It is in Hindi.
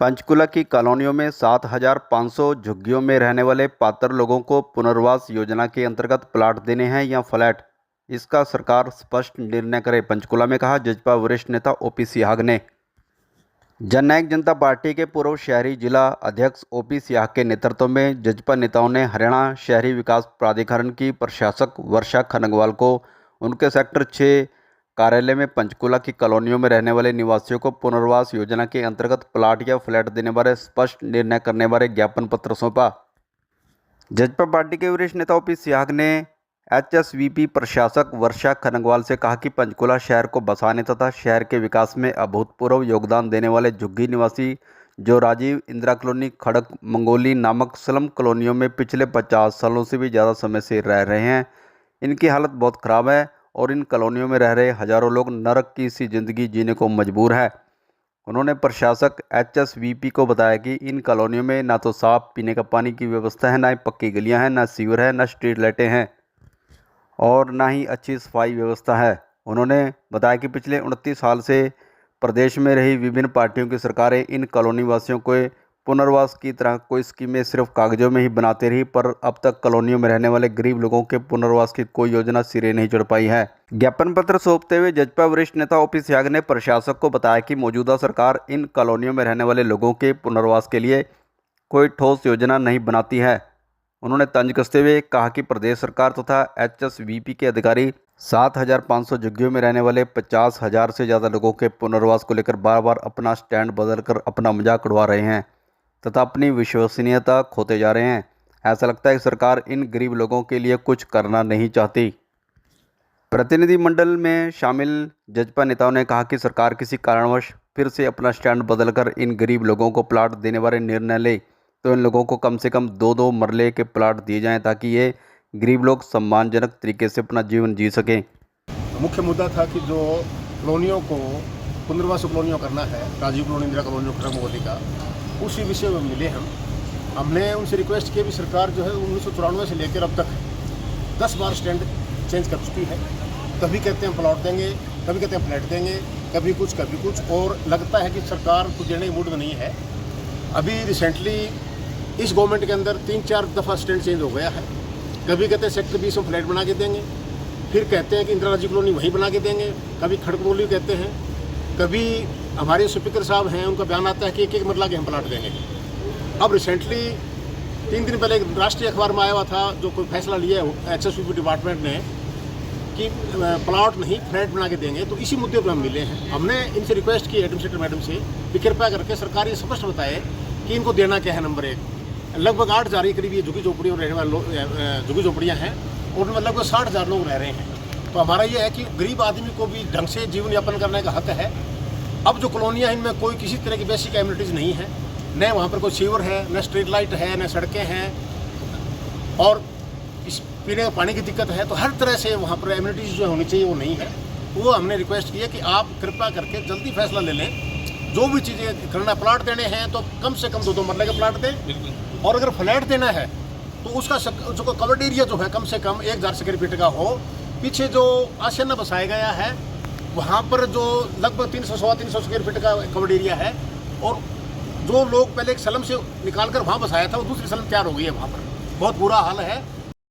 पंचकुला की कॉलोनियों में 7,500 झुग्गियों में रहने वाले पात्र लोगों को पुनर्वास योजना के अंतर्गत प्लाट देने हैं या फ्लैट, इसका सरकार स्पष्ट निर्णय करे। पंचकुला में कहा जजपा वरिष्ठ नेता ओपी सिहाग ने। जननायक जनता पार्टी के पूर्व शहरी जिला अध्यक्ष ओपी सिहाग के नेतृत्व में जजपा नेताओं ने हरियाणा शहरी विकास प्राधिकरण की प्रशासक वर्षा खनगवाल को उनके सेक्टर 6 कार्यालय में पंचकुला की कॉलोनियों में रहने वाले निवासियों को पुनर्वास योजना के अंतर्गत प्लाट या फ्लैट देने बारे स्पष्ट निर्णय करने बारे ज्ञापन पत्र सौंपा। जजपा पार्टी के वरिष्ठ नेता ओपी सिहाग ने एचएसवीपी प्रशासक वर्षा खनगवाल से कहा कि पंचकुला शहर को बसाने तथा शहर के विकास में अभूतपूर्व योगदान देने वाले झुग्गी निवासी जो राजीव इंदिरा कॉलोनी, खड़क मंगोली नामक स्लम कॉलोनियों में पिछले 50 सालों से भी ज़्यादा समय से रह रहे हैं, इनकी हालत बहुत ख़राब है और इन कॉलोनियों में रह रहे हज़ारों लोग नरक की सी जिंदगी जीने को मजबूर है। उन्होंने प्रशासक एचएसवीपी को बताया कि इन कॉलोनियों में ना तो साफ पीने का पानी की व्यवस्था है, ना ही पक्की गलियां हैं, ना सीवर है, ना स्ट्रीट लाइटें हैं और ना ही अच्छी सफाई व्यवस्था है। उन्होंने बताया कि पिछले 29 साल से प्रदेश में रही विभिन्न पार्टियों की सरकारें इन कॉलोनी वासियों को पुनर्वास की तरह कोई स्कीमें सिर्फ कागजों में ही बनाती रही, पर अब तक कॉलोनियों में रहने वाले गरीब लोगों के पुनर्वास की कोई योजना सिरे नहीं चढ़ पाई है। ज्ञापन पत्र सौंपते हुए जजपा वरिष्ठ नेता ओपी सिहाग ने प्रशासक को बताया कि मौजूदा सरकार इन कॉलोनियों में रहने वाले लोगों के पुनर्वास के लिए कोई ठोस योजना नहीं बनाती है। उन्होंने तंज कसते हुए कहा कि प्रदेश सरकार तथा एचएसवीपी के अधिकारी 7,500 झुग्गियों में रहने वाले 50,000 से ज़्यादा लोगों के पुनर्वास को लेकर बार बार अपना स्टैंड बदलकर अपना मजाक उड़वा रहे हैं तथा अपनी विश्वसनीयता खोते जा रहे हैं। ऐसा लगता है कि सरकार इन गरीब लोगों के लिए कुछ करना नहीं चाहती। प्रतिनिधिमंडल में शामिल जजपा नेताओं ने कहा कि सरकार किसी कारणवश फिर से अपना स्टैंड बदलकर इन गरीब लोगों को प्लाट देने बारे निर्णय ले तो इन लोगों को कम से कम 2-2 मरले के प्लाट दिए जाएं ताकि ये गरीब लोग सम्मानजनक तरीके से अपना जीवन जी सकें। मुख्य मुद्दा था कि जो कॉलोनियों को पुनर्वास कॉलोनियों करना है, राजीव कॉलोनी, इंदिरा कॉलोनी, खड़क मंगोली का, उसी विषय में मिले हमने उनसे रिक्वेस्ट की भी सरकार जो है 1994 से लेकर अब तक 10 बार स्टैंड चेंज कर चुकी है। कभी कहते हैं प्लॉट देंगे, कभी कहते हैं फ्लैट देंगे, कभी कुछ, और लगता है कि सरकार कुछ देने के मूड में नहीं है। अभी रिसेंटली इस गवर्नमेंट के अंदर 3-4 दफ़ा स्टैंड चेंज हो गया है। कभी कहते हैं सेक्टर 20 में फ्लैट बना के देंगे, फिर कहते हैं कि इंदिरा राजीव कॉलोनी वहीं बना के देंगे, कभी खड़क मंगोली कहते हैं, कभी हमारे स्पीकर साहब हैं उनका बयान आता है कि एक मरला के हम प्लाट देंगे। अब रिसेंटली 3 दिन पहले एक राष्ट्रीय अखबार में आया हुआ था जो कोई फैसला लिया है एचएसवीपी डिपार्टमेंट ने कि प्लाट नहीं फ्लैट बना के देंगे। तो इसी मुद्दे पर हम मिले हैं। हमने इनसे रिक्वेस्ट की एडमिनिस्ट्रेटर मैडम से कि कृपया करके सरकार ये स्पष्ट बताए कि इनको देना क्या है। नंबर 1, लगभग 8,000 करीब ये झुग्गी झोपड़ियों रहने वाले झुग्गी झोपड़ियाँ हैं और उनमें लगभग 60,000 लोग रह रहे हैं। तो हमारा ये है कि गरीब आदमी को भी ढंग से जीवन यापन करने का हक है। अब जो कॉलोनियाँ हैं इनमें कोई किसी तरह की बेसिक एमिनिटीज़ नहीं है, न वहाँ पर कोई सीवर है, न स्ट्रीट लाइट है, न सड़कें हैं और इस पीने का पानी की दिक्कत है। तो हर तरह से वहाँ पर एमिनिटीज़ जो होनी चाहिए वो नहीं है। वो हमने रिक्वेस्ट की है कि आप कृपया करके जल्दी फैसला ले लें। जो भी चीज़ें करना, प्लाट देने हैं तो कम से कम 2-2 मरले के प्लाट दें और अगर फ्लैट देना है तो उसका जो कवर्ड एरिया जो है कम से कम 1,000 स्क्वायर फीट का हो। पीछे जो आशियाना बसाया गया है वहाँ पर जो लगभग 300-325 स्क्वायर फीट का कवर्ड एरिया है और जो लोग पहले एक स्लम से निकाल कर वहाँ बसाया था वो दूसरी स्लम तैयार हो गई है। वहाँ पर बहुत बुरा हाल है।